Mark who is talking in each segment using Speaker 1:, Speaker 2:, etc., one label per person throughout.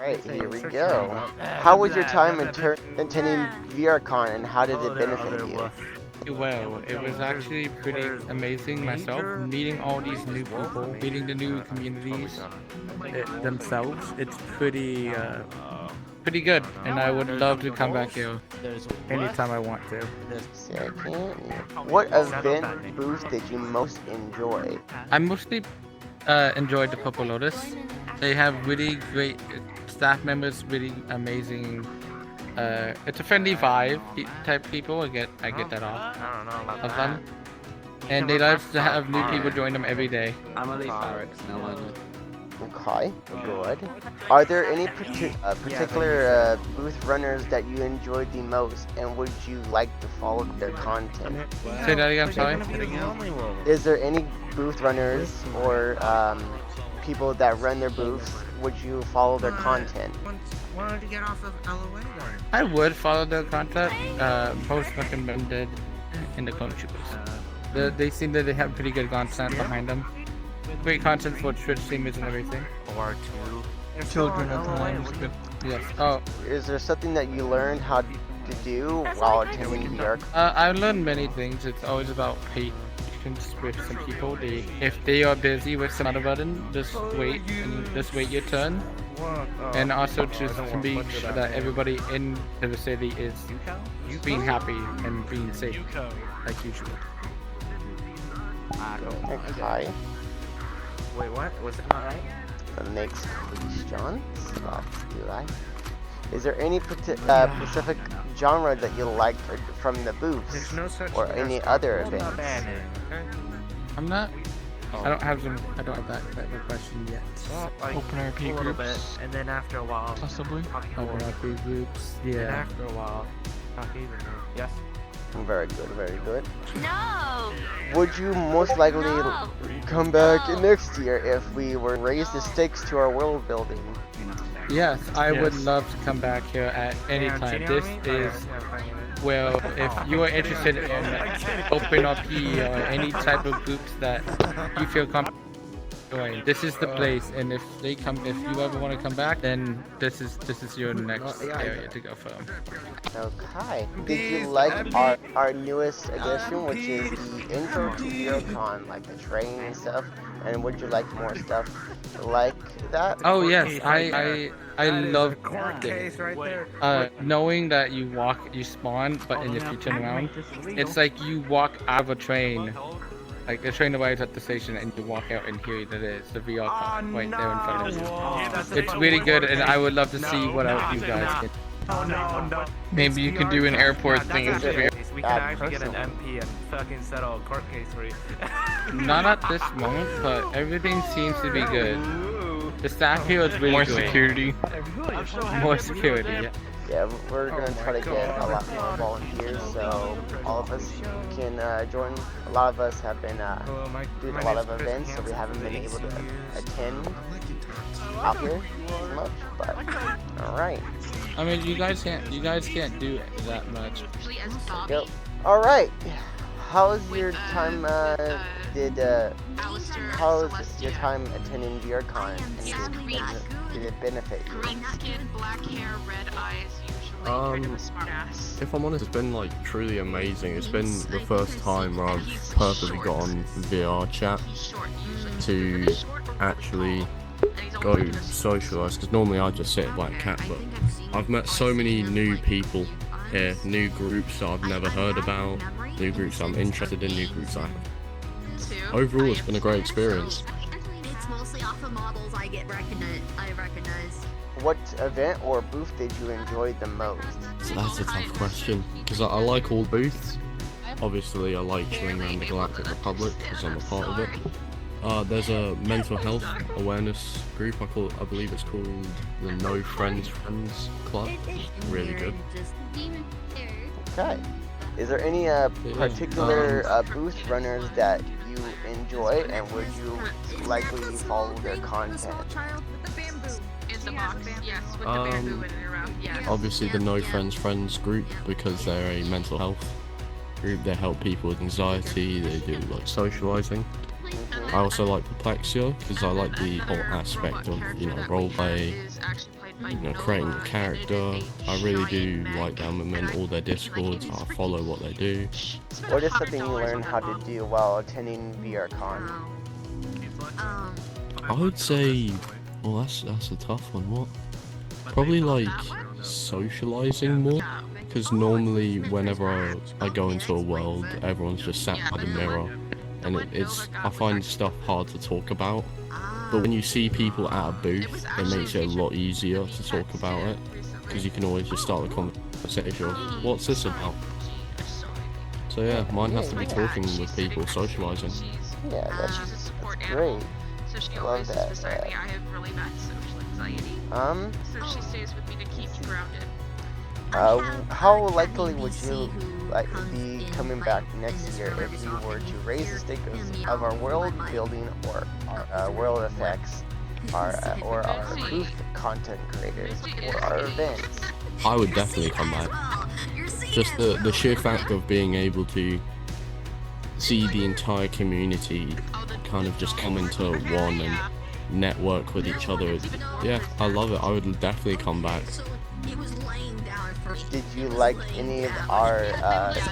Speaker 1: Alright, here we go. How was your time attending VRCon and how did it benefit you?
Speaker 2: Well, it was actually pretty amazing myself, meeting all these new people, meeting the new communities themselves. It's pretty good, and I would love to come back here anytime I want to.
Speaker 1: Second, what event booth did you most enjoy?
Speaker 2: I mostly enjoyed the Purple Lotus. They have really great staff members, really amazing. It's a friendly vibe type people. I get that off of them, and they love to have new people join them every day.
Speaker 3: I'm a leaf barracks now.
Speaker 1: Okay, good. Are there any particular booth runners that you enjoyed the most, and would you like to follow their content?
Speaker 2: Say that again, sorry.
Speaker 1: Is there any booth runners or people that run their booths, would you follow their content?
Speaker 4: Why don't you get off of LOA then?
Speaker 2: I would follow their content. Post recommended in the contributors. They seem that they have pretty good content behind them. Great content for Twitch streamers and everything.
Speaker 4: Or two.
Speaker 2: Children at times. Yes. Oh.
Speaker 1: Is there something that you learned how to do while attending VRCon?
Speaker 2: I learned many things. It's always about patience with some people. If they are busy with some other button, just wait your turn. And also to be sure that everybody in the city is being happy and being safe, like usual.
Speaker 1: Okay.
Speaker 4: Wait, what? Was that not right?
Speaker 1: The next question. Is there any specific genre that you like from the booths or any other events?
Speaker 2: I'm not. I don't have that type of question yet.
Speaker 4: Well, like,
Speaker 2: Open RP
Speaker 4: a little
Speaker 2: groups.
Speaker 4: bit, and then after a while,
Speaker 2: Possibly. Open RP groups.
Speaker 4: And
Speaker 2: Yeah.
Speaker 4: after a while, talk evenly. Yes.
Speaker 1: Very good, very good.
Speaker 5: No!
Speaker 1: Would you most likely come back next year if we were to raise the stakes to our world building?
Speaker 2: Yes, I would love to come back here at any time. This is, well, if you are interested in open RP or any type of groups that you feel comfortable join, this is the place. And if you ever want to come back, then this is your next area to go from.
Speaker 1: Okay. Did you like our newest addition, which is the intro to VRCon, like the training and stuff? And would you like more stuff like that?
Speaker 2: Oh yes, I love knowing that you spawn, but if you turn around, it's like you walk out of a train. Like the train arrives at the station and you walk out and here it is, the VRCon right there in front of you. It's really good, and I would love to see what else you guys can. Maybe you can do an airport thing in the
Speaker 4: We can actually get an MP and fucking settle a court case for you.
Speaker 2: Not at this moment, but everything seems to be good. The staff here is really good.
Speaker 6: Security.
Speaker 2: More security, yeah.
Speaker 1: Yeah, we're gonna try to get a lot more volunteers, so all of us can join. A lot of us have been doing a lot of events, so we haven't been able to attend out here as much. But all right.
Speaker 2: I mean, you guys can't do that much.
Speaker 1: Yep. All right. How's your time? How's your time attending VRCon? And did it benefit you?
Speaker 5: Green skin, black hair, red eyes, usually. Smart ass.
Speaker 6: If I'm honest, it's been like truly amazing. It's been the first time where I've purposely got on VR chat to actually go socialise, because normally I just sit at Black Cat, but I've met so many new people here, new groups that I've never heard about, new groups I'm interested in, new groups I have. Overall, it's been a great experience.
Speaker 5: It's mostly off of models I recognize.
Speaker 1: What event or booth did you enjoy the most?
Speaker 6: So that's a tough question, because I like all booths. Obviously, I like chilling around the Galactic Republic because I'm a part of it. There's a mental health awareness group. I believe it's called the No Friends Club. Really good.
Speaker 1: Okay. Is there any particular booth runners that you enjoy, and would you likely follow their content?
Speaker 6: Obviously the No Friends group, because they're a mental health group. They help people with anxiety. They do like socializing. I also like Perplexia because I like the whole aspect of, roleplay, creating a character. I really do like them. I'm in all their discords. I follow what they do.
Speaker 1: What is something you learned how to do while attending VRCon?
Speaker 6: I would say, well, that's a tough one. What? Probably like socializing more. Because normally, whenever I go into a world, everyone's just sat by the mirror, and I find stuff hard to talk about. But when you see people at a booth, it makes it a lot easier to talk about it, because you can always just start a conversation of, what's this about? So yeah, mine has to be talking with people, socializing.
Speaker 1: Yeah, that's great. I love that.
Speaker 5: I have really bad social anxiety. So she stays with me to keep me grounded.
Speaker 1: How likely would you be coming back next year if we were to raise the stickers of our world building or our world effects, or our booth content creators, or our events?
Speaker 6: I would definitely come back. Just the sheer fact of being able to see the entire community kind of just come into one and network with each other. Yeah, I love it. I would definitely come back.
Speaker 1: Did you like any of our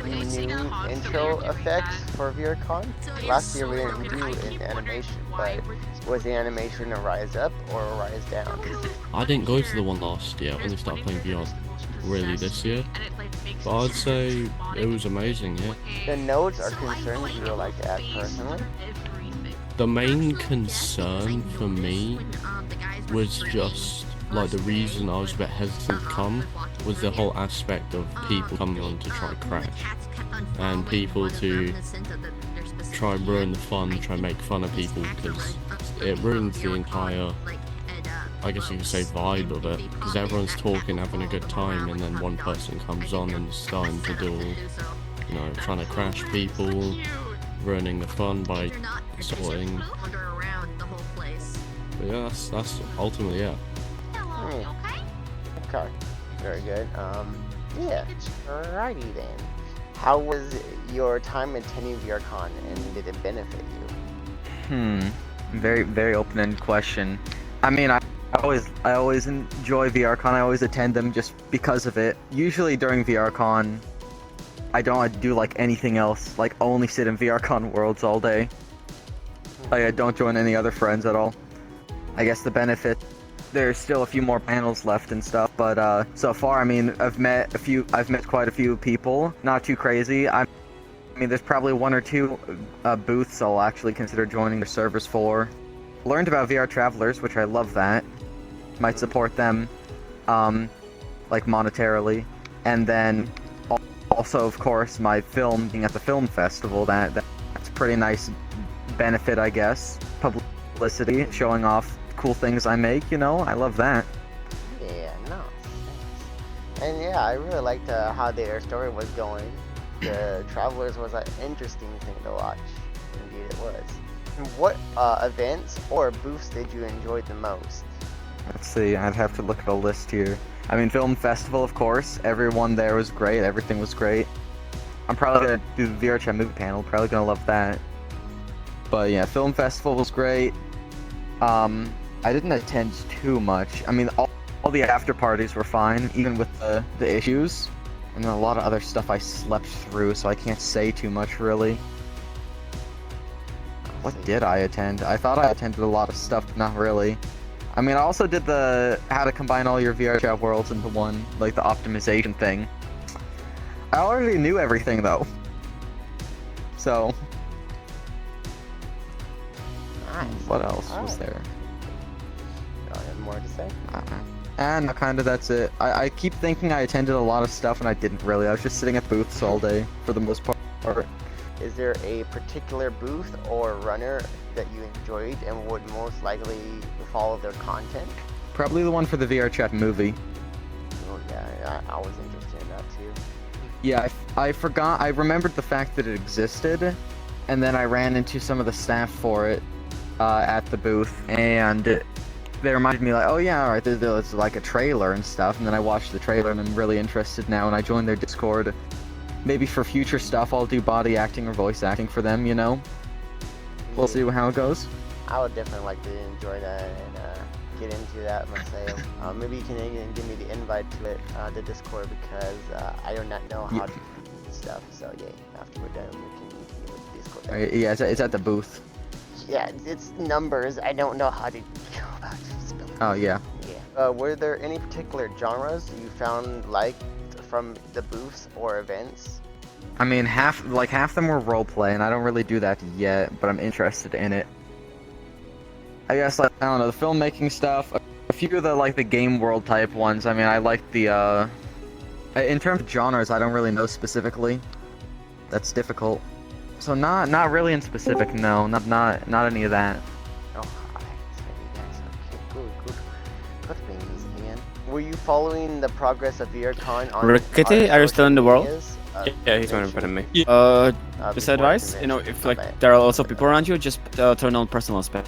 Speaker 1: new intro effects for VRCon? Last year we didn't do an animation, but was the animation a rise up or a rise down?
Speaker 6: I didn't go to the one last year. I only started playing VR really this year. But I'd say it was amazing, yeah.
Speaker 1: The notes or concerns you would like to add personally?
Speaker 6: The main concern for me was just, like, the reason I was a bit hesitant to come was the whole aspect of people coming on to try to crash, and people to try and ruin the fun, try and make fun of people, because it ruins the entire, I guess you could say, vibe of it, because everyone's talking, having a good time, and then one person comes on and is starting to do, you know, trying to crash people, ruining the fun by sorting. But yeah, that's ultimately it.
Speaker 1: Okay, very good. Yeah, alrighty then. How was your time attending VRCon, and did it benefit you?
Speaker 3: Very, very open-ended question. I mean, I always enjoy VRCon. I always attend them just because of it. Usually during VRCon, I don't do like anything else. Like, only sit in VRCon worlds all day. Like, I don't join any other friends at all. I guess the benefit, there's still a few more panels left and stuff, but so far, I mean, I've met quite a few people. Not too crazy. I mean, there's probably one or two booths I'll actually consider joining the servers for. Learned about VR Travelers, which I love that. Might support them, like monetarily, and then also, of course, my film being at the film festival. That's a pretty nice benefit, I guess. Publicity, showing off cool things I make, you know, I love that.
Speaker 1: Yeah, no, thanks. And yeah, I really liked how their story was going. The Travelers was an interesting thing to watch. Indeed it was. And what events or booths did you enjoy the most?
Speaker 3: Let's see, I'd have to look at a list here. I mean, Film Festival, of course. Everyone there was great, everything was great. I'm probably gonna do the VRChat movie panel, probably gonna love that. But yeah, Film Festival was great. I didn't attend too much. I mean, all the after parties were fine, even with the issues. And then a lot of other stuff I slept through, so I can't say too much, really. What did I attend? I thought I attended a lot of stuff, but not really. I mean, I also did the how to combine all your VRChat worlds into one, like the optimization thing. I already knew everything, though. So...
Speaker 1: Nice.
Speaker 3: What else was there?
Speaker 1: I have more to say.
Speaker 3: And kind of that's it. I keep thinking I attended a lot of stuff and I didn't really. I was just sitting at booths all day for the most part.
Speaker 1: Is there a particular booth or runner that you enjoyed and would most likely follow their content?
Speaker 3: Probably the one for the VRChat movie.
Speaker 1: Oh yeah, I was interested in that too.
Speaker 3: Yeah, I forgot. I remembered the fact that it existed, and then I ran into some of the staff for it at the booth, and they reminded me, like, oh yeah, alright, there's like a trailer and stuff, and then I watched the trailer and I'm really interested now, and I joined their Discord. Maybe for future stuff I'll do body acting or voice acting for them, you know? We'll see how it goes.
Speaker 1: I would definitely like to enjoy that, and get into that myself. Maybe you can even give me the invite to it, the Discord, because I do not know how to do stuff. So yeah, after we're done, we can do the Discord. There.
Speaker 3: Yeah, it's at the booth.
Speaker 1: Yeah, it's numbers. I don't know how to go about spelling.
Speaker 3: Oh yeah.
Speaker 1: Yeah. Were there any particular genres you found liked from the booths or events?
Speaker 3: I mean, half them were roleplay, and I don't really do that yet, but I'm interested in it. I guess, like, I don't know, the filmmaking stuff, a few of the game world type ones. I mean, I like the, in terms of genres, I don't really know specifically. That's difficult. So not really in specific, no, not any of that.
Speaker 1: Oh, hi. Okay, good things, Ian. Were you following the progress of VRCon on
Speaker 7: Rickety, are you still in the world?
Speaker 8: Yeah, he's one better than me.
Speaker 7: Just advice, if there are also people around you, just turn on personal spam.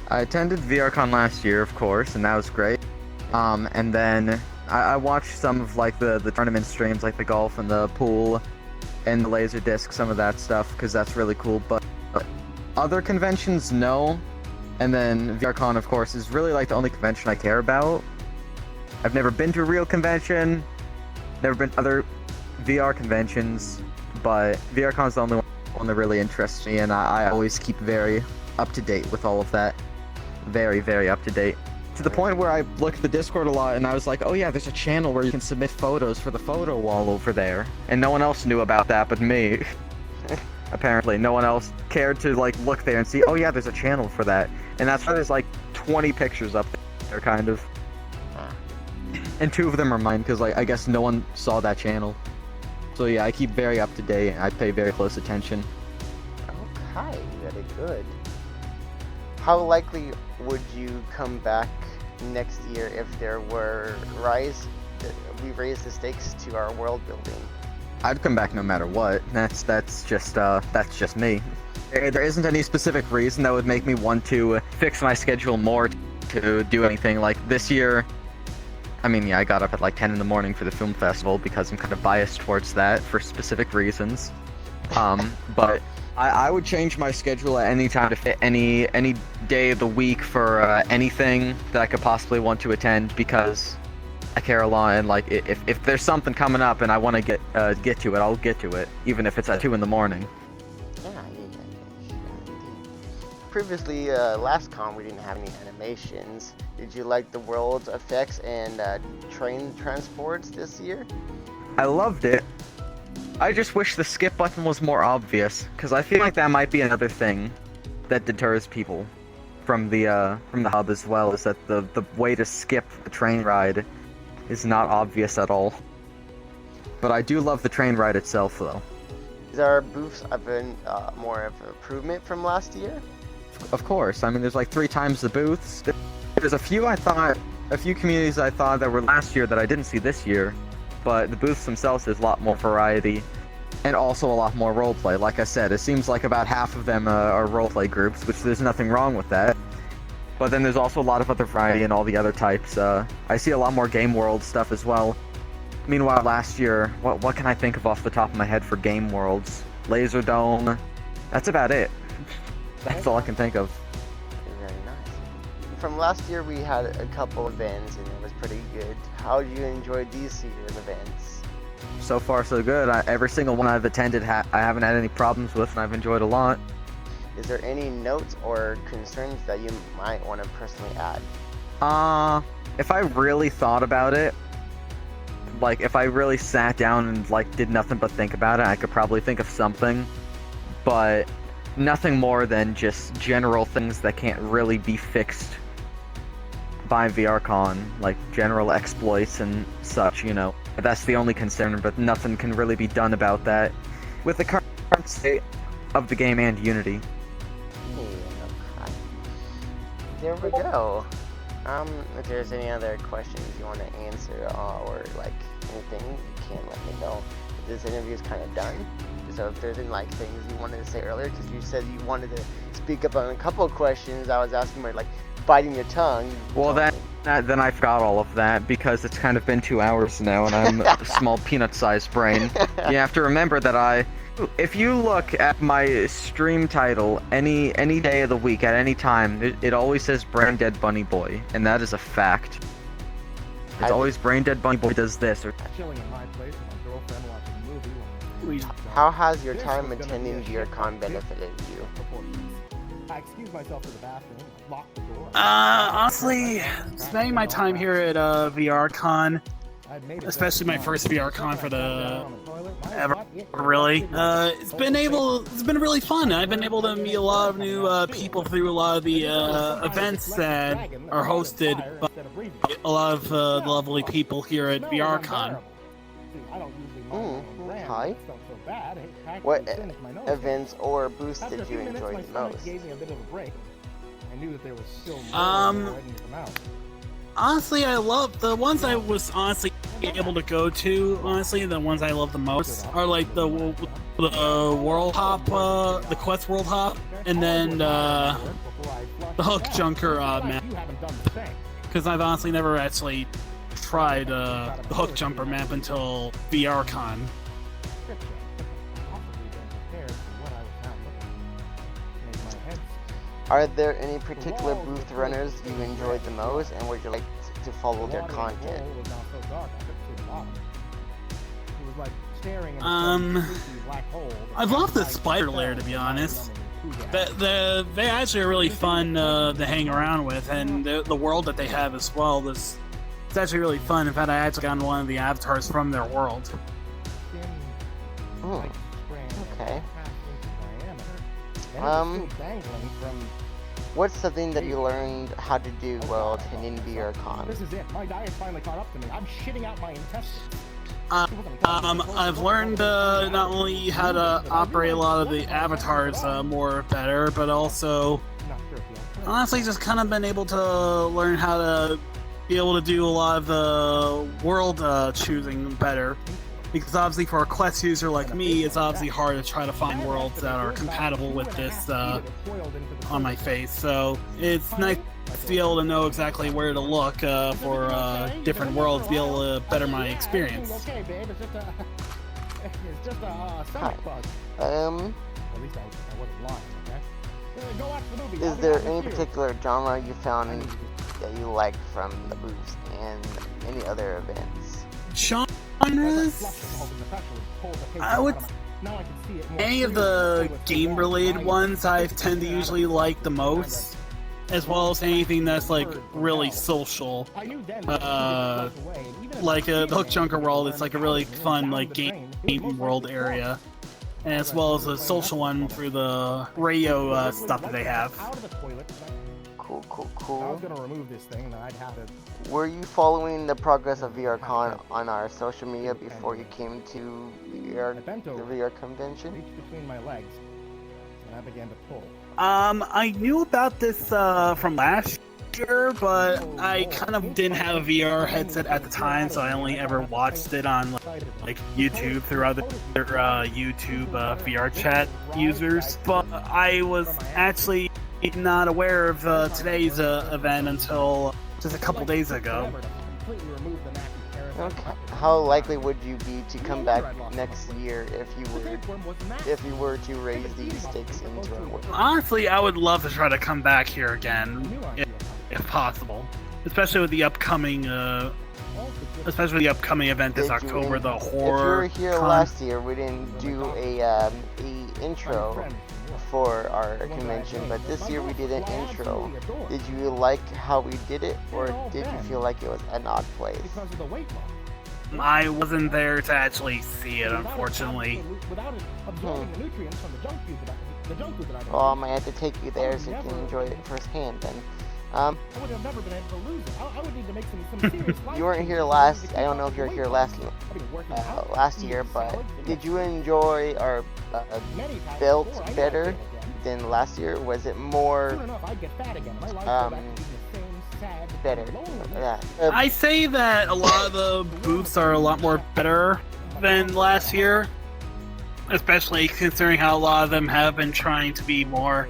Speaker 3: I attended VRCon last year, of course, and that was great. And then I watched some of the tournament streams, like the golf and the pool and the laser disc, some of that stuff, because that's really cool. But other conventions, no. And then VRCon, of course, is really the only convention I care about. I've never been to a real convention, never been to other VR conventions, but VRCon is the only one that really interests me, and I always keep very up to date with all of that. Very, very up to date. To the point where I look at the Discord a lot, and I was like, oh yeah, there's a channel where you can submit photos for the photo wall over there. And no one else knew about that but me. Apparently, no one else cared to look there and see, oh yeah, there's a channel for that. And that's why there's 20 pictures up there, kind of. And 2 of them are mine, because I guess no one saw that channel. So yeah, I keep very up to date, and I pay very close attention.
Speaker 1: Okay, very good. How likely would you come back next year if there were we raised the stakes to our world building?
Speaker 3: I'd come back no matter what. That's just me. There isn't any specific reason that would make me want to fix my schedule more to do anything. Like this year, I mean, yeah, I got up at 10 in the morning for the film festival because I'm kind of biased towards that for specific reasons. But I would change my schedule at any time to fit any day of the week for anything that I could possibly want to attend, because I care a lot, and if there's something coming up and I want to get to it, I'll get to it, even if it's at 2 in the morning.
Speaker 1: Yeah. Previously, last con we didn't have any animations. Did you like the world's effects and train transports this year?
Speaker 3: I loved it. I just wish the skip button was more obvious, because I feel like that might be another thing that deters people from the hub as well, is that the way to skip the train ride is not obvious at all. But I do love the train ride itself, though.
Speaker 1: Is our booths been more of an improvement from last year?
Speaker 3: Of course. I mean, there's 3 times the booths. There's a few communities I thought that were last year that I didn't see this year. But the booths themselves, there's a lot more variety, and also a lot more roleplay. Like I said, it seems like about half of them are roleplay groups, which there's nothing wrong with that. But then there's also a lot of other variety in all the other types. I see a lot more game world stuff as well. Meanwhile, last year, what can I think of off the top of my head for game worlds? Laser Dome. That's about it. That's all I can think of.
Speaker 1: Very nice. From last year, we had a couple events, and it was pretty good. How did you enjoy these year's events?
Speaker 3: So far, so good. Every single one I've attended, I haven't had any problems with, and I've enjoyed a lot.
Speaker 1: Is there any notes or concerns that you might want to personally add?
Speaker 3: If I really thought about it, if I really sat down and did nothing but think about it, I could probably think of something. But nothing more than just general things that can't really be fixed by VRCon, like general exploits and such, That's the only concern, but nothing can really be done about that with the current state of the game and Unity.
Speaker 1: Okay. There we go. If there's any other questions you want to answer or anything, you can let me know. This interview is kind of done. So if there's any things you wanted to say earlier, because you said you wanted to speak up on a couple of questions, I was asking where biting your tongue.
Speaker 3: Well, then I forgot all of that, because it's kind of been 2 hours now, and I'm a small peanut-sized brain. You have to remember that If you look at my stream title any day of the week at any time, it always says Brain Dead Bunny Boy, and that is a fact. It's always Brain Dead Bunny Boy does this or.
Speaker 9: Chilling in my place with my girlfriend watching a movie.
Speaker 1: How has your time attending VRCon benefited you?
Speaker 9: I excused myself to the bathroom, locked the door.
Speaker 10: Honestly, spending my time here at VRCon, especially my first VRCon for the ever, really, it's been really fun. I've been able to meet a lot of new people through a lot of the events that are hosted by a lot of the lovely people here at VRCon.
Speaker 1: Hi. What events or booths did you enjoy the most?
Speaker 10: Honestly, I love the ones I was honestly able to go to. Honestly, the ones I love the most are like the World Hop, the Quest World Hop, and then the Hook Junker map. Because I've honestly never actually tried the Hook Jumper map until VRCon.
Speaker 1: Are there any particular booth runners you enjoyed the most, and would you like to follow their content?
Speaker 10: I love the Spider Lair, to be honest. They actually are really fun to hang around with, and the world that they have as well. It's actually really fun. In fact, I actually got one of the avatars from their world.
Speaker 1: Okay. What's something that you learned how to do while attending VRCon?
Speaker 9: This is it. My diet's finally caught up to me. I'm shitting out my intestines.
Speaker 10: I've learned not only how to operate a lot of the avatars more better, but also honestly just kind of been able to learn how to be able to do a lot of the world choosing better. Because obviously for a quest user like me, it's obviously hard to try to find worlds that are compatible with this on my face. So it's nice to be able to know exactly where to look for different worlds, to be able to better my experience.
Speaker 9: Okay, babe. It's just a stomach bug. At least I wasn't lying, okay? Go watch the movie.
Speaker 1: Is there any particular genre you found that you liked from the booths and any other events?
Speaker 10: Genres? I would. Any of the game-related ones I tend to usually like the most, as well as anything that's like really social. Like the Hook Junker World, it's like a really fun like game world area, and as well as a social one through the radio stuff that they have.
Speaker 1: Cool.
Speaker 9: I was gonna remove this thing, and I'd have to.
Speaker 1: Were you following the progress of VRCon on our social media before you came to the VR convention?
Speaker 9: Reached between my legs, and I began to pull.
Speaker 10: I knew about this from last year, but I kind of didn't have a VR headset at the time, so I only ever watched it on like YouTube through other YouTube VR chat users. But I was actually not aware of today's event until just a couple days ago.
Speaker 1: Okay. How likely would you be to come back next year if you were to raise these stakes into a world?
Speaker 10: Honestly, I would love to try to come back here again, if possible. Especially with the upcoming event this October, the horror.
Speaker 1: If you were here last year, we didn't do a intro for our convention, but this year we did an intro. Did you like how we did it, or did you feel like it was an odd place?
Speaker 10: I wasn't there to actually see it, unfortunately.
Speaker 1: Well, I might have to take you there so you can enjoy it firsthand then.
Speaker 9: I would have never been able to lose it. I would need to make some serious.
Speaker 1: You weren't here last. I don't know if you were here last year, but did you enjoy our build better than last year? Was it more better?
Speaker 10: I say that a lot of the booths are a lot more better than last year, especially considering how a lot of them have been trying to be more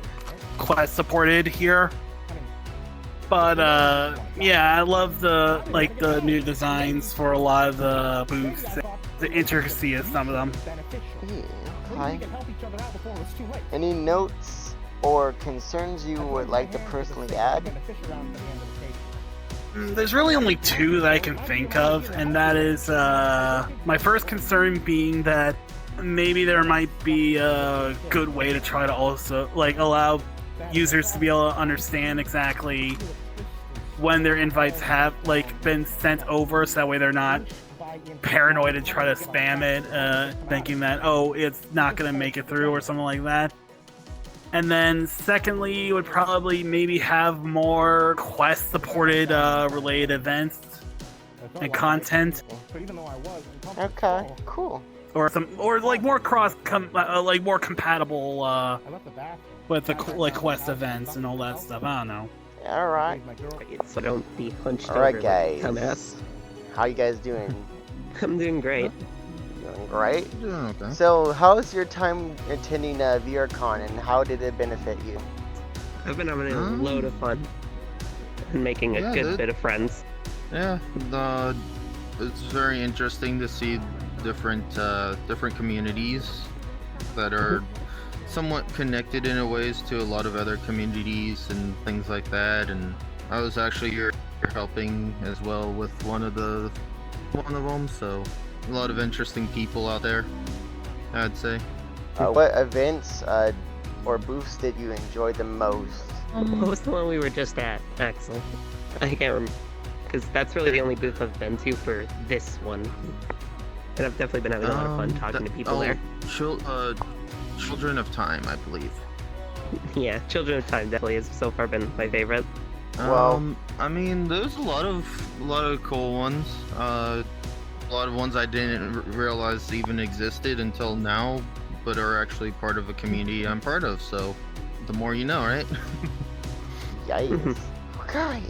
Speaker 10: quest supported here. But yeah, I love the new designs for a lot of the booths, the intricacy of some of them.
Speaker 1: Okay. Any notes or concerns you would like to personally add?
Speaker 10: There's really only two that I can think of, and that is my first concern being that maybe there might be a good way to try to also allow users to be able to understand exactly when their invites have been sent over, so that way they're not paranoid and try to spam it, thinking that it's not going to make it through or something like that. And then secondly, would probably maybe have more quest supported related events and content.
Speaker 1: Okay, cool.
Speaker 10: Or more more compatible with the quest events and all that stuff. I don't know.
Speaker 1: All right.
Speaker 11: So don't be hunched
Speaker 1: over. All right,
Speaker 11: like
Speaker 1: guys.
Speaker 11: dumbass.
Speaker 1: How you guys doing?
Speaker 11: I'm doing great.
Speaker 1: Doing great.
Speaker 3: Doing okay.
Speaker 1: So, how's your time attending VRCon, and how did it benefit you?
Speaker 11: I've been having a load of fun and making a good bit of friends.
Speaker 3: Yeah, it's very interesting to see different communities that are somewhat connected in a ways to a lot of other communities and things like that. And I was actually here helping as well with one of them, so a lot of interesting people out there, I'd say.
Speaker 1: What events or booths did you enjoy the most?
Speaker 11: What was the one we were just at, Axel? I can't remember, because that's really the only booth I've been to for this one. And I've definitely been having a lot of fun talking to people there.
Speaker 3: Children of Time, I believe.
Speaker 11: Yeah, Children of Time definitely has so far been my favorite.
Speaker 1: Well,
Speaker 3: I mean, there's a lot of cool ones. A lot of ones I didn't realize even existed until now, but are actually part of a community I'm part of. So, the more you know, right?
Speaker 1: Yikes. Okay.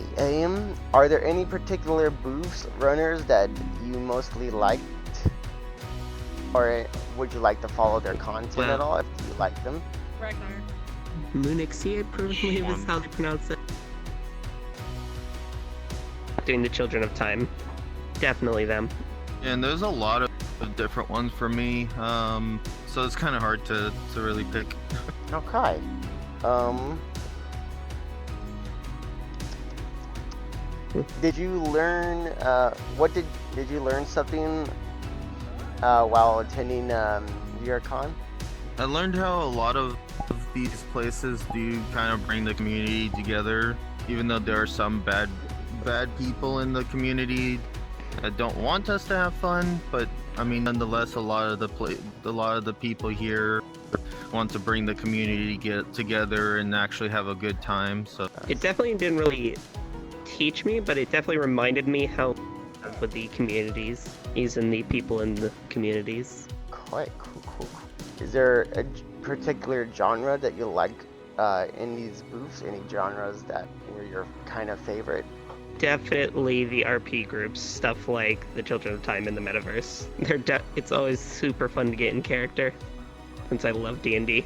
Speaker 1: Are there any particular booths, runners that you mostly liked, or would you like to follow their content at all if you like them?
Speaker 5: Ragnar.
Speaker 11: Munixie, I believe is how they pronounce it. Doing the Children of Time. Definitely them.
Speaker 3: And there's a lot of different ones for me, so it's kind of hard to really pick.
Speaker 1: Okay. Did you learn, did you learn something while attending VRCon?
Speaker 3: I learned how a lot of these places do kind of bring the community together, even though there are some bad people in the community that don't want us to have fun. But I mean, nonetheless, a lot of the people here want to bring the community together and actually have a good time. So
Speaker 11: it definitely didn't really teach me, but it definitely reminded me how with the communities, and the people in the communities.
Speaker 1: Quite cool. Is there a particular genre that you like in these booths? Any genres that were your kind of favorite?
Speaker 11: Definitely the RP groups, stuff like the Children of Time and the Metaverse. It's always super fun to get in character, since I love D&D.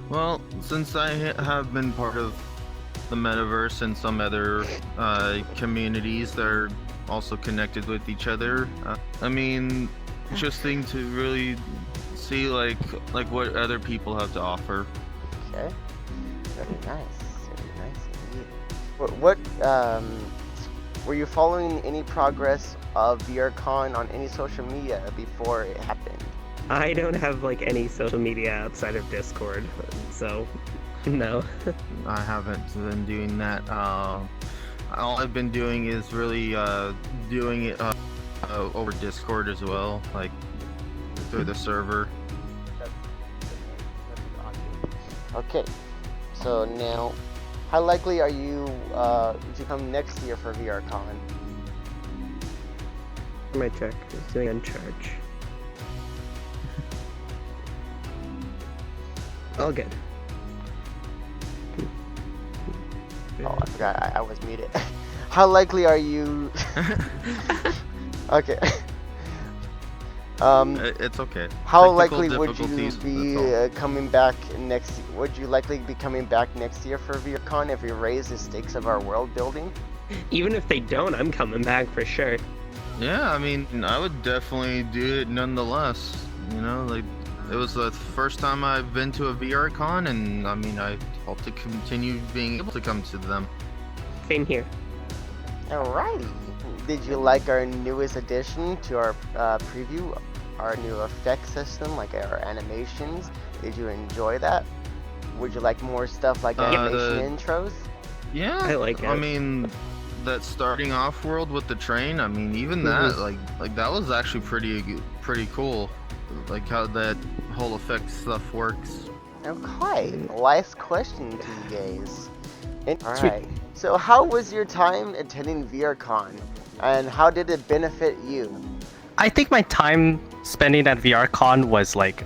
Speaker 3: Well, since I have been part of the Metaverse and some other communities that are also connected with each other, I mean, interesting to really see like what other people have to offer.
Speaker 1: Okay, very nice indeed. What were you following any progress of VRCon on any social media before it happened?
Speaker 11: I don't have any social media outside of Discord, so no.
Speaker 3: I haven't been doing that. All I've been doing is really doing it over Discord as well, like through the server.
Speaker 1: Okay, so now, how likely are you to come next year for VRCon?
Speaker 11: My check is doing on charge. All good.
Speaker 1: Oh, I forgot I was muted. How likely are you? Okay.
Speaker 12: It's okay.
Speaker 1: How
Speaker 12: Technical
Speaker 1: likely would you
Speaker 12: difficulties,
Speaker 1: be coming back next? Would you likely be coming back next year for VRCon if we raise the stakes of our world building?
Speaker 11: Even if they don't, I'm coming back for sure.
Speaker 12: Yeah, I mean, I would definitely do it nonetheless. You know, like, it was the first time I've been to a VRCon, and I mean, I hope to continue being able to come to them.
Speaker 11: Same here.
Speaker 1: Alrighty. Did you like our newest addition to our preview? Our new effect system, like our animations? Did you enjoy that? Would you like more stuff like animation intros?
Speaker 12: Yeah,
Speaker 11: I like it.
Speaker 12: I mean, that starting off world with the train, I mean, even that, like that was actually pretty cool. Like how that whole effect stuff works.
Speaker 1: Okay, last question to you guys. Alright, so how was your time attending VRCon? And how did it benefit you?
Speaker 13: I think my time spending at VRCon was like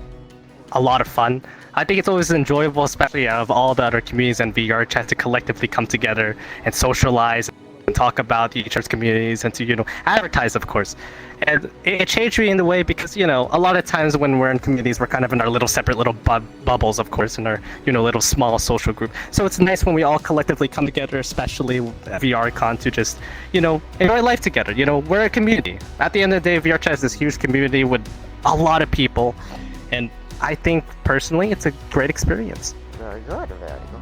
Speaker 13: a lot of fun. I think it's always enjoyable, especially out of all the other communities and VR chat, to collectively come together and socialize and talk about each other's communities and to, you know, advertise, of course. And it changed me in the way because, you know, a lot of times when we're in communities, we're kind of in our little separate little bubbles, of course, in our, you know, little small social group. So it's nice when we all collectively come together, especially at VRCon, to just, you know, enjoy life together. You know, we're a community. At the end of the day, VR chat is this huge community with a lot of people. And I think, personally, it's a great experience.
Speaker 1: Very good, very good.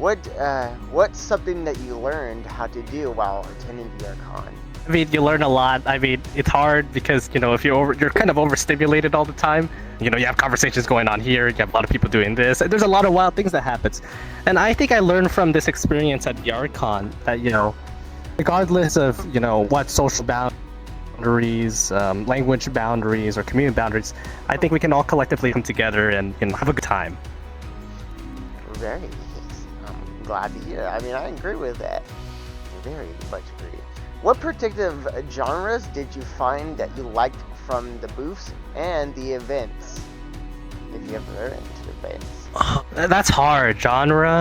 Speaker 1: Okay. What's something that you learned how to do while attending VRCon?
Speaker 13: I mean, you learn a lot. I mean, it's hard because, you know, if you're kind of overstimulated all the time. You know, you have conversations going on here, you have a lot of people doing this. There's a lot of wild things that happens. And I think I learned from this experience at VRCon that, you know, regardless of, you know, what social boundaries, language boundaries, or community boundaries, I think we can all collectively come together and, you know, have a good time.
Speaker 1: Very nice. I'm glad to hear. I mean, I agree with that. Very much agree. What particular genres did you find that you liked from the booths and the events? If you ever went to events.
Speaker 13: Oh, that's hard. Genre?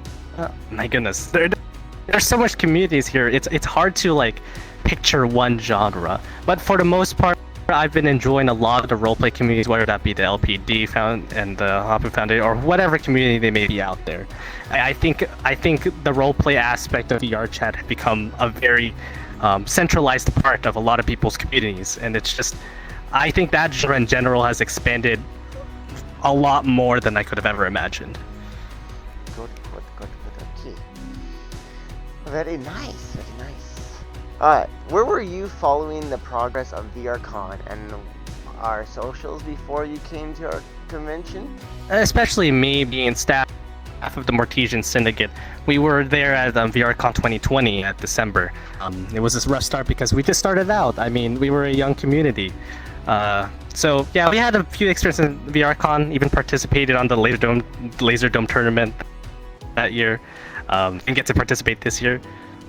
Speaker 13: My goodness. There's so much communities here. It's hard to, like, picture one genre. But for the most part, I've been enjoying a lot of the roleplay communities, whether that be the LPD and the Hapu Foundation, or whatever community they may be out there. I think the roleplay aspect of VR chat has become a very centralized part of a lot of people's communities, and it's just, I think that genre in general has expanded a lot more than I could have ever imagined.
Speaker 1: Good. Okay. Very nice. Alright, where were you following the progress of VRCon and our socials before you came to our convention?
Speaker 13: Especially me being staff of the Mortesian Syndicate. We were there at VRCon 2020 at December. It was this rough start because we just started out. I mean, we were a young community. So yeah, we had a few experiences in VRCon, even participated on the Laser Dome tournament that year. Didn't get to participate this year.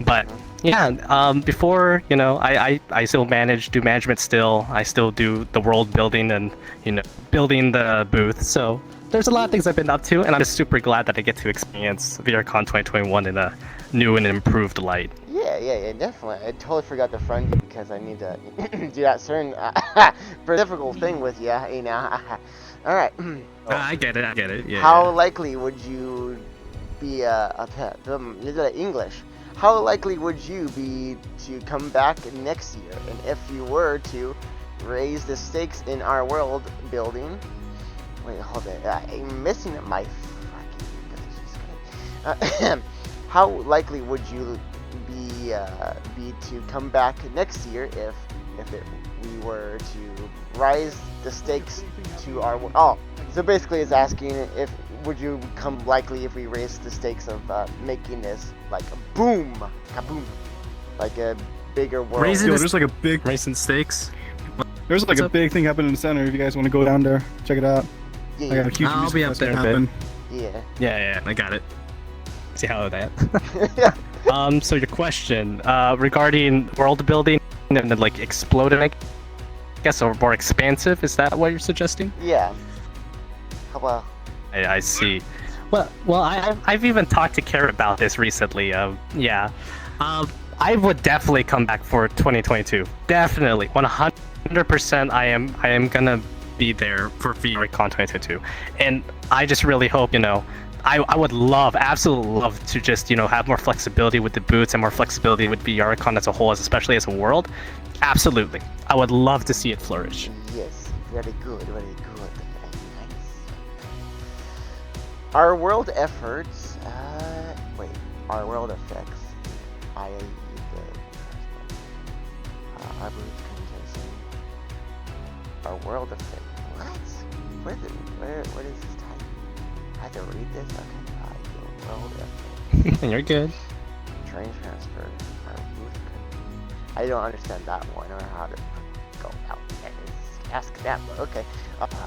Speaker 13: But yeah, before, you know, I still do management still. I still do the world building and, you know, building the booth. So there's a lot of things I've been up to, and I'm just super glad that I get to experience VRCon 2021 in a new and improved light.
Speaker 1: Yeah, definitely. I totally forgot to friend you because I need to do that certain difficult thing with you, you know. All right.
Speaker 13: I get it. Yeah.
Speaker 1: How likely would you be English? How likely would you be to come back next year? And if you were to raise the stakes in our world building, wait, hold it. I'm missing my fucking. How likely would you be to come back next year if we were to rise the stakes to our world? Oh, so basically, it's asking if would you become likely if we raise the stakes of making this like a boom, kaboom, like a bigger world.
Speaker 14: There's like a big
Speaker 13: raising stakes.
Speaker 14: There's like a big thing happening in the center. If you guys want to go down there, check it out.
Speaker 1: Yeah,
Speaker 14: I got a huge
Speaker 13: I'll be up there a bit.
Speaker 1: Yeah,
Speaker 13: I got it. See how that. So your question regarding world building and then like exploding, I guess, or more expansive, is that what you're suggesting?
Speaker 1: Yeah. Well,
Speaker 13: I see. Well, I've even talked to Kara about this recently. I I would definitely come back for 2022. Definitely, 100%. I am gonna be there for VRCon 2022, and I just really hope, I would absolutely love to just, have more flexibility with the booths and more flexibility with VRCon as a whole, especially as a world. Absolutely, I would love to see it flourish.
Speaker 1: Yes, very good, very good. Nice. Our world efforts, our world effects, our booth contention, our world effect, what is this type? I have to read this? Okay, your world effect.
Speaker 13: You're good.
Speaker 1: Train transfer, our booth I don't understand that one, or how to go out and ask that, but okay.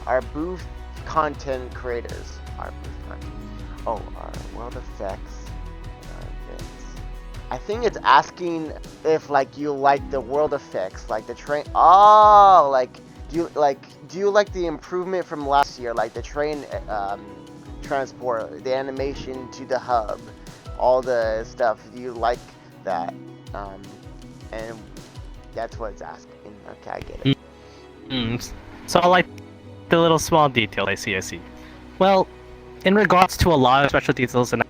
Speaker 1: Our booth content creators, our booth content. Oh, our world effects and our events. I think it's asking if you like the world effects, like the train. Oh, do you like the improvement from last year, like the train transport, the animation to the hub, all the stuff? Do you like that? And that's what it's asking. Okay, I get it.
Speaker 13: So I like the little small detail. I see. Well, in regards to a lot of special details, and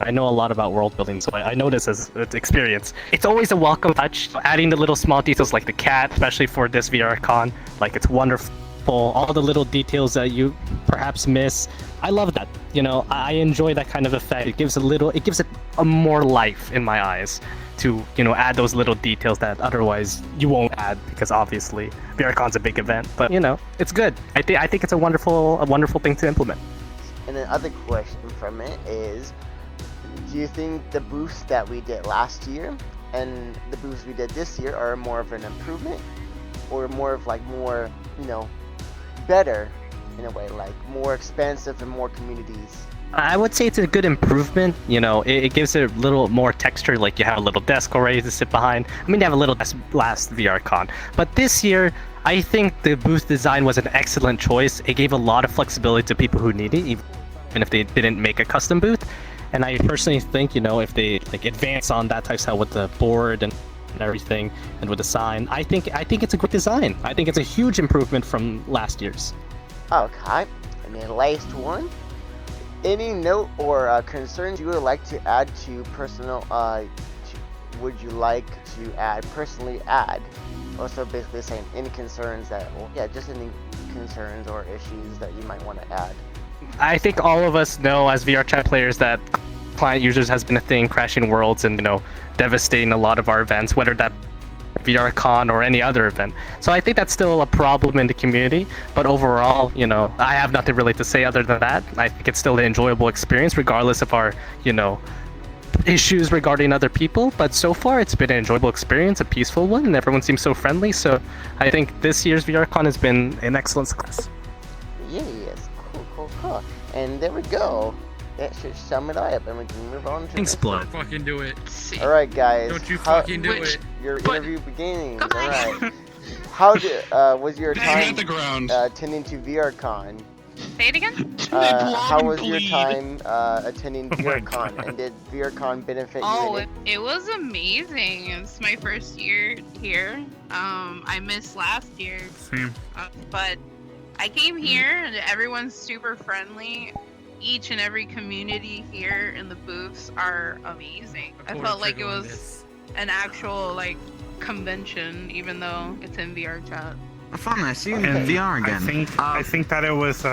Speaker 13: I know a lot about world building, so I know this as experience. It's always a welcome touch, adding the little small details like the cat, especially for this VRCon. Like, it's wonderful. All the little details that you perhaps miss. I love that. I enjoy that kind of effect. It gives it a more life in my eyes to, add those little details that otherwise you won't add, because obviously VRCon's a big event. But it's good. I think it's a wonderful thing to implement.
Speaker 1: And the other question from it is, do you think the boosts that we did last year and the boosts we did this year are more of an improvement, or more of more, better in a way, like more expansive and more communities?
Speaker 13: I would say it's a good improvement. It gives it a little more texture, like you have a little desk already to sit behind. I mean, they have a little desk last VRCon. But this year, I think the booth design was an excellent choice. It gave a lot of flexibility to people who need it, even if they didn't make a custom booth. And I personally think, if they advance on that type style with the board and everything, and with the sign, I think it's a great design. I think it's a huge improvement from last year's.
Speaker 1: Okay, and then last one. Any note or concerns you would like to add to personal? Would you like to personally add? Also, basically saying any concerns that, just any concerns or issues that you might want to add.
Speaker 13: I think all of us know as VR chat players that client users has been a thing, crashing worlds and devastating a lot of our events, whether that VRCon or any other event. So I think that's still a problem in the community, but overall, I have nothing really to say other than that. I think it's still an enjoyable experience regardless of our, issues regarding other people, but so far it's been an enjoyable experience, a peaceful one, and everyone seems so friendly, so I think this year's VRCon has been an excellent success.
Speaker 1: Yes, cool. And there we go. That should sum it up, and we can move on to
Speaker 2: Thanks, Blood. Fucking do it.
Speaker 1: Alright, guys.
Speaker 2: Don't you fucking do it.
Speaker 1: Your interview beginnings. Alright. How was your time attending to VRCon?
Speaker 5: Say it again?
Speaker 1: How was your time attending VRCon? And did VRCon benefit you?
Speaker 5: It was amazing. It's my first year here. I missed last year.
Speaker 2: Same.
Speaker 5: But I came here and everyone's super friendly. Each and every community here in the booths are amazing. I felt like it was an actual convention, even though it's in VR chat.
Speaker 15: Fun, I see you in VR again.
Speaker 16: I think that it was,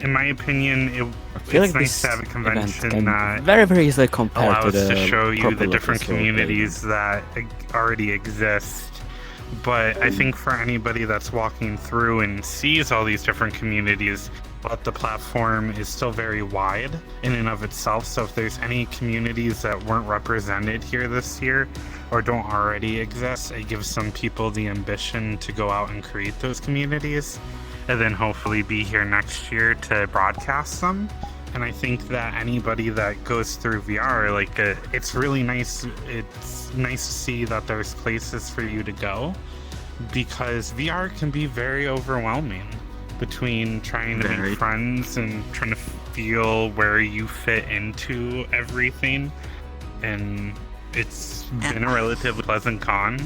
Speaker 16: in my opinion, it's nice to have a convention that
Speaker 7: very easily compared
Speaker 16: allows
Speaker 7: to
Speaker 16: show you the different communities that already exist. But I think for anybody that's walking through and sees all these different communities, but the platform is still very wide in and of itself, so if there's any communities that weren't represented here this year or don't already exist, it gives some people the ambition to go out and create those communities and then hopefully be here next year to broadcast them. And I think that anybody that goes through VR, it's really nice. It's nice to see that there's places for you to go, because VR can be very overwhelming between trying to make friends and trying to feel where you fit into everything. And It's been a relatively pleasant con.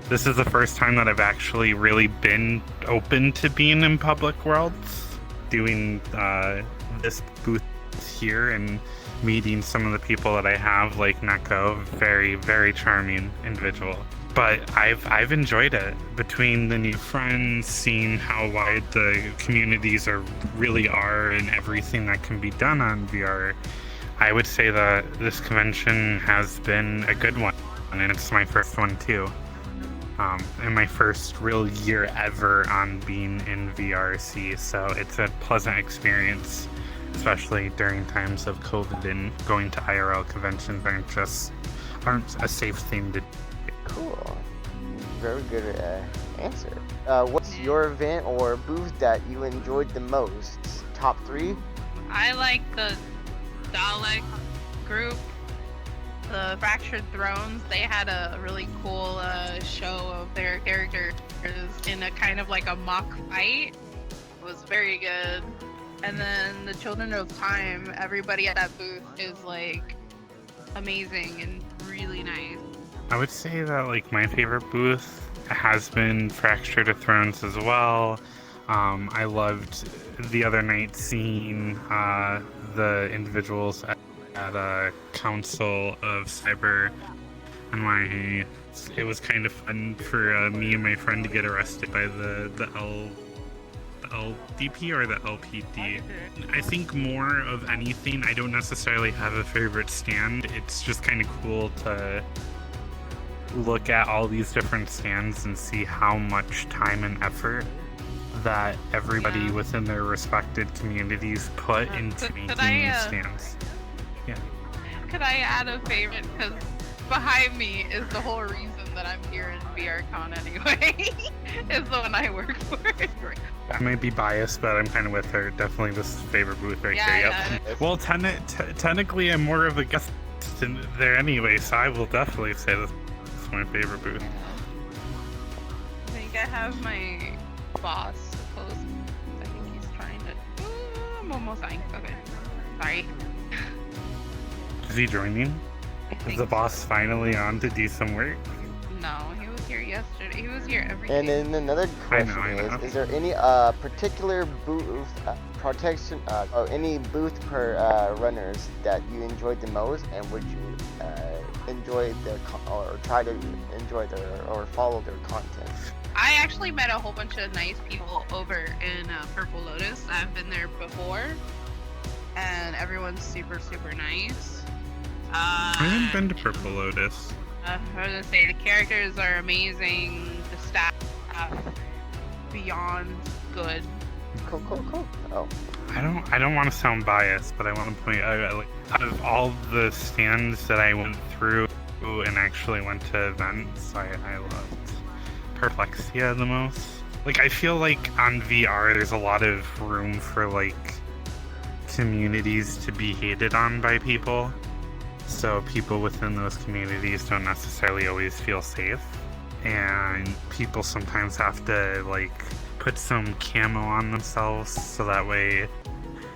Speaker 16: This is the first time that I've actually really been open to being in public worlds, doing this booth here and meeting some of the people that I have, like Neko, very, very charming individual. But I've enjoyed it. Between the new friends, seeing how wide the communities really are and everything that can be done on VR, I would say that this convention has been a good one, and it's my first one too. And my first real year ever on being in VRC, so it's a pleasant experience, especially during times of COVID and going to IRL conventions aren't a safe thing to do.
Speaker 1: Cool. Very good answer. What's your event or booth that you enjoyed the most? Top 3?
Speaker 5: I like the Dalek group. The Fractured Thrones, they had a really cool show of their characters in a kind of like a mock fight. It was very good. And then the Children of Time, everybody at that booth is like amazing and really nice.
Speaker 16: I would say that like my favorite booth has been Fractured Thrones as well. I loved the other night seeing the individuals at a Council of Cyber NYA. It was kind of fun for me and my friend to get arrested by the LDP or the LPD. I think more of anything, I don't necessarily have a favorite stand. It's just kind of cool to look at all these different stands and see how much time and effort that everybody within their respected communities put into making these stands. Yeah.
Speaker 5: Could I add a favorite? Because behind me is the whole reason that I'm here in VRCon anyway. Is the one I work for.
Speaker 16: I might be biased, but I'm kind of with her. Definitely this favorite booth right there. Yep. Well, technically, I'm more of a guest there anyway, so I will definitely say this is my favorite booth.
Speaker 5: I think I have my boss close. I think he's trying to. I'm almost dying. Okay. Sorry.
Speaker 16: Is he joining? Is the boss finally on to do some work?
Speaker 5: No, he was here yesterday. He was here every
Speaker 1: And
Speaker 5: day.
Speaker 1: then another question
Speaker 16: I know.
Speaker 1: is there any particular booth protection or any booth per runners that you enjoyed the most, and would you enjoy or try to enjoy or follow their content?
Speaker 5: I actually met a whole bunch of nice people over in Purple Lotus. I've been there before, and everyone's super, super nice.
Speaker 16: I haven't been to Purple Lotus.
Speaker 5: I was gonna say the characters are amazing. The staff beyond good.
Speaker 1: Cool. Oh.
Speaker 16: I don't want to sound biased, but I want to point out, like, out of all the stands that I went through and actually went to events, I loved Perplexia the most. Like, I feel like on VR there's a lot of room for like communities to be hated on by people. So people within those communities don't necessarily always feel safe, and people sometimes have to like put some camo on themselves so that way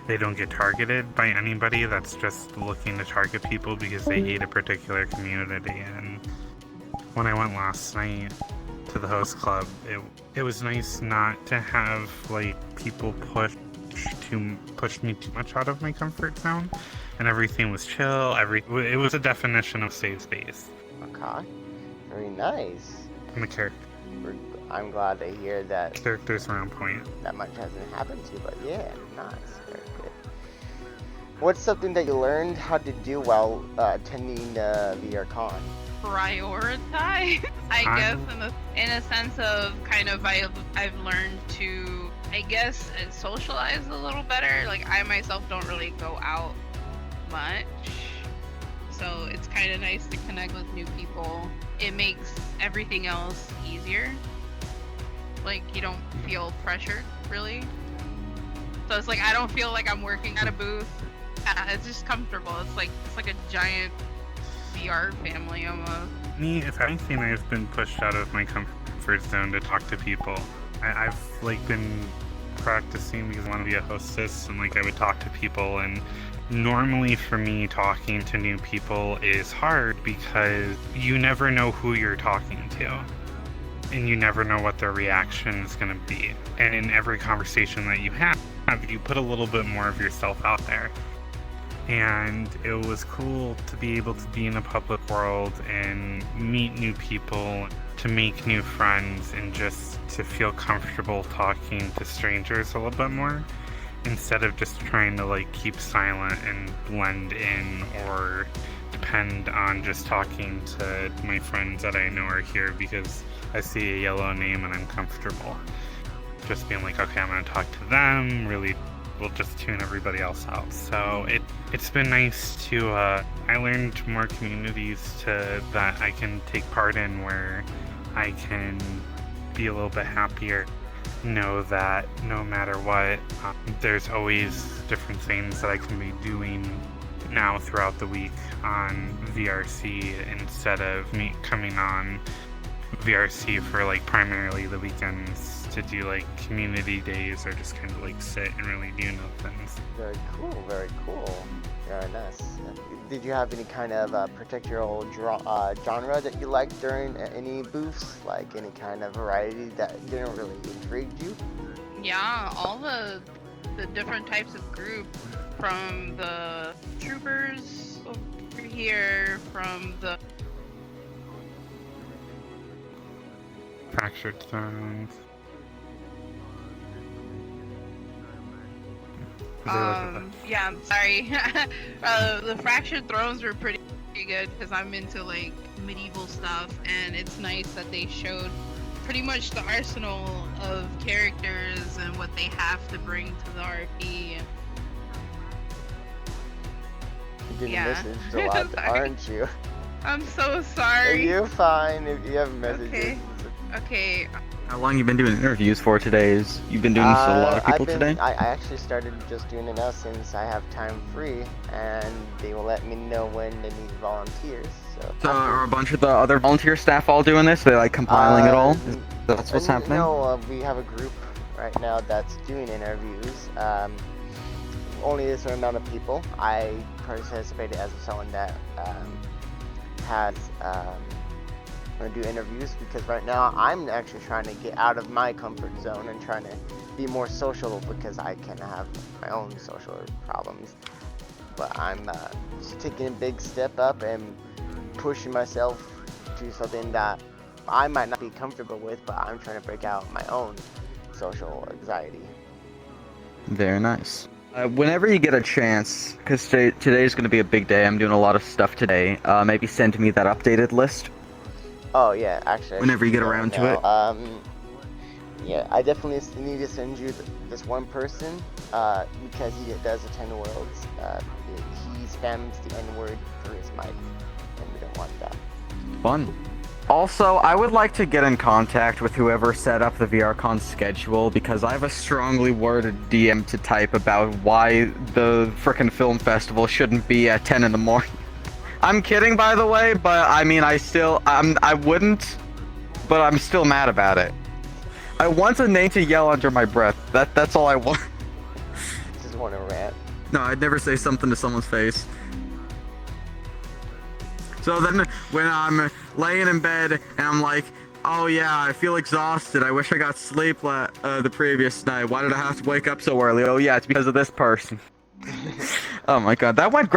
Speaker 16: they don't get targeted by anybody that's just looking to target people because they hate a particular community. And when I went last night to the host club, it was nice not to have like people push me too much out of my comfort zone, and everything was chill. It was a definition of safe space.
Speaker 1: Okay, very nice.
Speaker 16: And the character.
Speaker 1: I'm glad to hear that.
Speaker 16: Characters are on point.
Speaker 1: That much hasn't happened to you, but yeah, nice, very good. What's something that you learned how to do while attending VRCon?
Speaker 5: Prioritize, I guess, in a sense of kind of I've learned to, I guess, socialize a little better. Like, I myself don't really go out much, so it's kind of nice to connect with new people. It makes everything else easier. Like, you don't feel pressured, really. So it's like I don't feel like I'm working at a booth. It's just comfortable. It's like a giant VR family almost.
Speaker 16: Me, if anything, I've been pushed out of my comfort zone to talk to people. I've like been practicing because I want to be a hostess, and like I would talk to people, and normally for me, talking to new people is hard because you never know who you're talking to. And you never know what their reaction is going to be. And in every conversation that you have, you put a little bit more of yourself out there. And it was cool to be able to be in a public world and meet new people, to make new friends, and just to feel comfortable talking to strangers a little bit more, instead of just trying to like keep silent and blend in, or depend on just talking to my friends that I know are here because I see a yellow name and I'm comfortable. Just being like, okay, I'm gonna talk to them, really will just tune everybody else out. So it's been nice to, I learned more communities that I can take part in, where I can be a little bit happier, know that no matter what, there's always different things that I can be doing now throughout the week on VRC, instead of me coming on VRC for like primarily the weekends to do like community days, or just kind of like sit and really do nothing.
Speaker 1: Very cool, very cool. Very nice. Did you have any kind of particular genre that you liked during any booths? Like any kind of variety that didn't really intrigue you?
Speaker 5: Yeah, all the different types of groups, from the troopers over here, from the
Speaker 16: Fractured Thrones.
Speaker 5: yeah, I'm sorry. The Fractured Thrones were pretty good because I'm into like medieval stuff, and it's nice that they showed pretty much the arsenal of characters and what they have to bring to the RP.
Speaker 1: You're getting messaged a lot, aren't you?
Speaker 5: I'm so sorry.
Speaker 1: You're fine if you have messages.
Speaker 5: Okay.
Speaker 3: How long you been doing interviews for today? You've been doing this with a lot of people today?
Speaker 1: I actually started just doing it now since I have time free, and they will let me know when they need volunteers. So
Speaker 3: are a bunch of the other volunteer staff all doing this? They're like compiling it all? That's what's happening?
Speaker 1: No, we have a group right now that's doing interviews. Only a certain amount of people. I participated as someone that has do interviews, because right now I'm actually trying to get out of my comfort zone and trying to be more social, because I can have my own social problems. But I'm just taking a big step up and pushing myself to something that I might not be comfortable with, but I'm trying to break out my own social anxiety.
Speaker 3: Very nice. Whenever you get a chance, because today's going to be a big day, I'm doing a lot of stuff today, maybe send me that updated list.
Speaker 1: Oh yeah, actually.
Speaker 3: Whenever you get around to it.
Speaker 1: Yeah, I definitely need to send you this one person, because he does attend Worlds. He spams the N-word through his mic, and we don't want that.
Speaker 3: Fun. Also, I would like to get in contact with whoever set up the VRCon schedule, because I have a strongly worded DM to type about why the frickin' film festival shouldn't be at 10 in the morning. I'm kidding, by the way, but I mean, I wouldn't, but I'm still mad about it. I want a name to yell under my breath. That's all I want.
Speaker 1: Just want to rant.
Speaker 3: No, I'd never say something to someone's face. So then, when I'm laying in bed and I'm like, oh yeah, I feel exhausted. I wish I got sleep the previous night. Why did I have to wake up so early? Oh yeah, it's because of this person. Oh my god, that went great.